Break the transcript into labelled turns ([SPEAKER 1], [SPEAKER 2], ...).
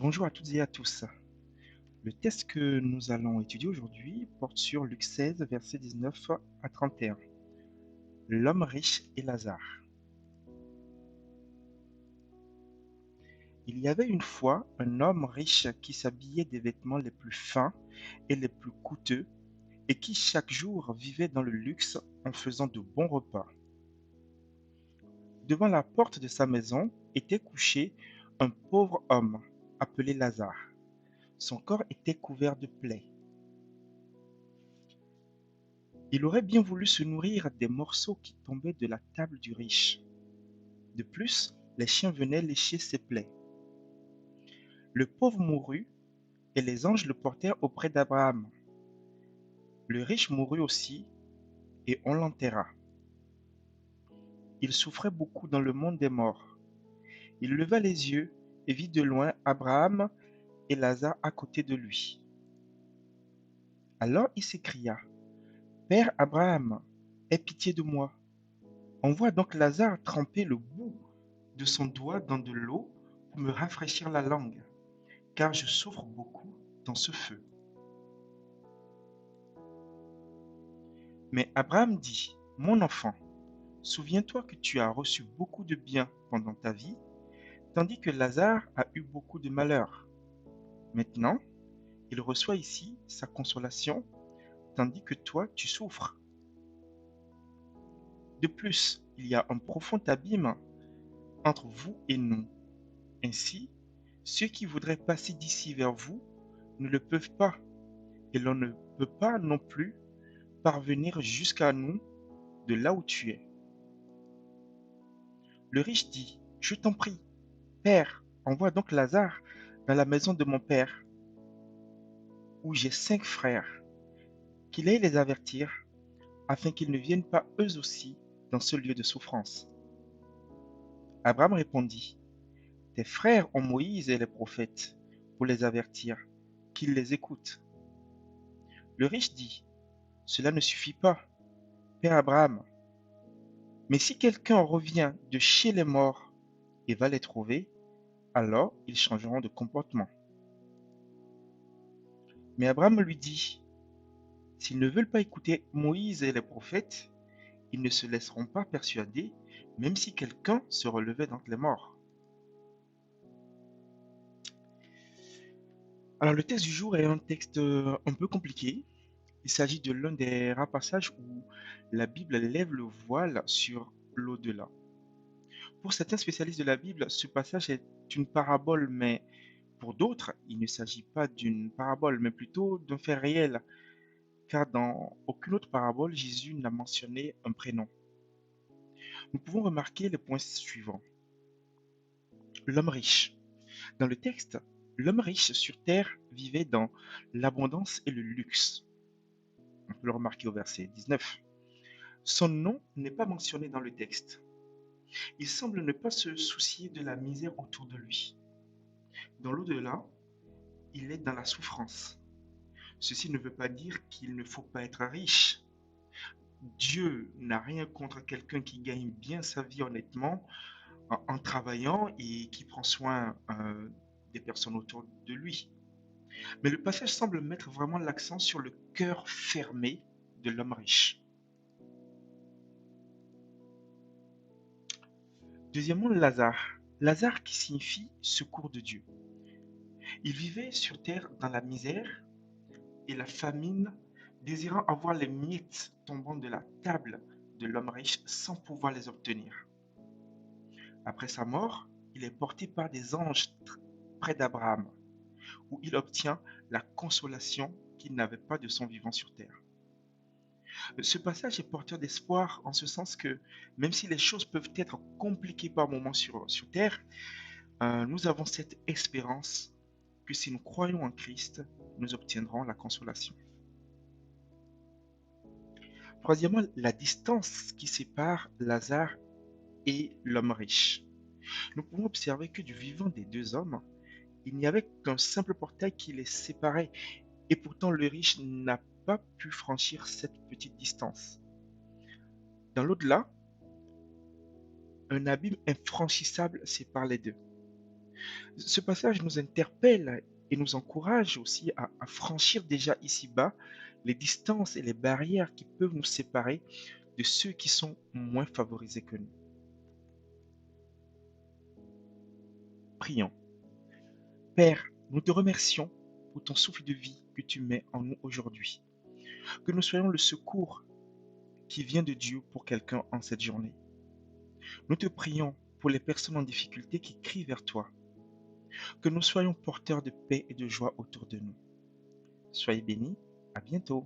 [SPEAKER 1] Bonjour à toutes et à tous. Le texte que nous allons étudier aujourd'hui porte sur Luc 16, versets 19 à 31. L'homme riche et Lazare. Il y avait une fois un homme riche qui s'habillait des vêtements les plus fins et les plus coûteux et qui chaque jour vivait dans le luxe en faisant de bons repas. Devant la porte de sa maison était couché un pauvre homme appelé Lazare. Son corps était couvert de plaies. Il aurait bien voulu se nourrir des morceaux qui tombaient de la table du riche. De plus, les chiens venaient lécher ses plaies. Le pauvre mourut, et les anges le portèrent auprès d'Abraham. Le riche mourut aussi, et on l'enterra. Il souffrait beaucoup dans le monde des morts. Il leva les yeux et vit de loin Abraham et Lazare à côté de lui. Alors il s'écria, Père Abraham, aie pitié de moi. Envoie donc Lazare tremper le bout de son doigt dans de l'eau pour me rafraîchir la langue, car je souffre beaucoup dans ce feu. Mais Abraham dit, Mon enfant, souviens-toi que tu as reçu beaucoup de bien pendant ta vie, tandis que Lazare a eu beaucoup de malheur. Maintenant, il reçoit ici sa consolation, tandis que toi, tu souffres. De plus, il y a un profond abîme entre vous et nous. Ainsi, ceux qui voudraient passer d'ici vers vous ne le peuvent pas, et l'on ne peut pas non plus parvenir jusqu'à nous de là où tu es. Le riche dit, Je t'en prie, Père, envoie donc Lazare dans la maison de mon père, où j'ai 5 frères, qu'il aille les avertir, afin qu'ils ne viennent pas eux aussi dans ce lieu de souffrance. Abraham répondit, Tes frères ont Moïse et les prophètes pour les avertir, qu'ils les écoutent. Le riche dit, Cela ne suffit pas, Père Abraham, mais si quelqu'un revient de chez les morts et va les trouver, alors ils changeront de comportement. Mais Abraham lui dit, S'ils ne veulent pas écouter Moïse et les prophètes, ils ne se laisseront pas persuader, même si quelqu'un se relevait d'entre les morts. Alors le texte du jour est un texte un peu compliqué. Il s'agit de l'un des rares passages où la Bible lève le voile sur l'au-delà. Pour certains spécialistes de la Bible, ce passage est une parabole, mais pour d'autres, il ne s'agit pas d'une parabole, mais plutôt d'un fait réel, car dans aucune autre parabole, Jésus n'a mentionné un prénom. Nous pouvons remarquer les points suivants. L'homme riche. Dans le texte, l'homme riche sur terre vivait dans l'abondance et le luxe. On peut le remarquer au verset 19. Son nom n'est pas mentionné dans le texte. Il semble ne pas se soucier de la misère autour de lui. Dans l'au-delà, il est dans la souffrance. Ceci ne veut pas dire qu'il ne faut pas être riche. Dieu n'a rien contre quelqu'un qui gagne bien sa vie honnêtement en travaillant et qui prend soin des personnes autour de lui. Mais le passage semble mettre vraiment l'accent sur le cœur fermé de l'homme riche. Deuxièmement, Lazare. Lazare qui signifie secours de Dieu. Il vivait sur terre dans la misère et la famine, désirant avoir les miettes tombant de la table de l'homme riche sans pouvoir les obtenir. Après sa mort, il est porté par des anges près d'Abraham, où il obtient la consolation qu'il n'avait pas de son vivant sur terre. Ce passage est porteur d'espoir en ce sens que même si les choses peuvent être compliquées par moments sur terre, nous avons cette espérance que si nous croyons en Christ, nous obtiendrons la consolation. Troisièmement, la distance qui sépare Lazare et l'homme riche. Nous pouvons observer que du vivant des deux hommes, il n'y avait qu'un simple portail qui les séparait, et pourtant le riche n'a pas pu franchir cette petite distance. Dans l'au-delà, un abîme infranchissable sépare les deux. Ce passage nous interpelle et nous encourage aussi à franchir déjà ici-bas les distances et les barrières qui peuvent nous séparer de ceux qui sont moins favorisés que nous. Prions. Père, nous te remercions pour ton souffle de vie que tu mets en nous aujourd'hui. Que nous soyons le secours qui vient de Dieu pour quelqu'un en cette journée. Nous te prions pour les personnes en difficulté qui crient vers toi. Que nous soyons porteurs de paix et de joie autour de nous. Soyez bénis. À bientôt.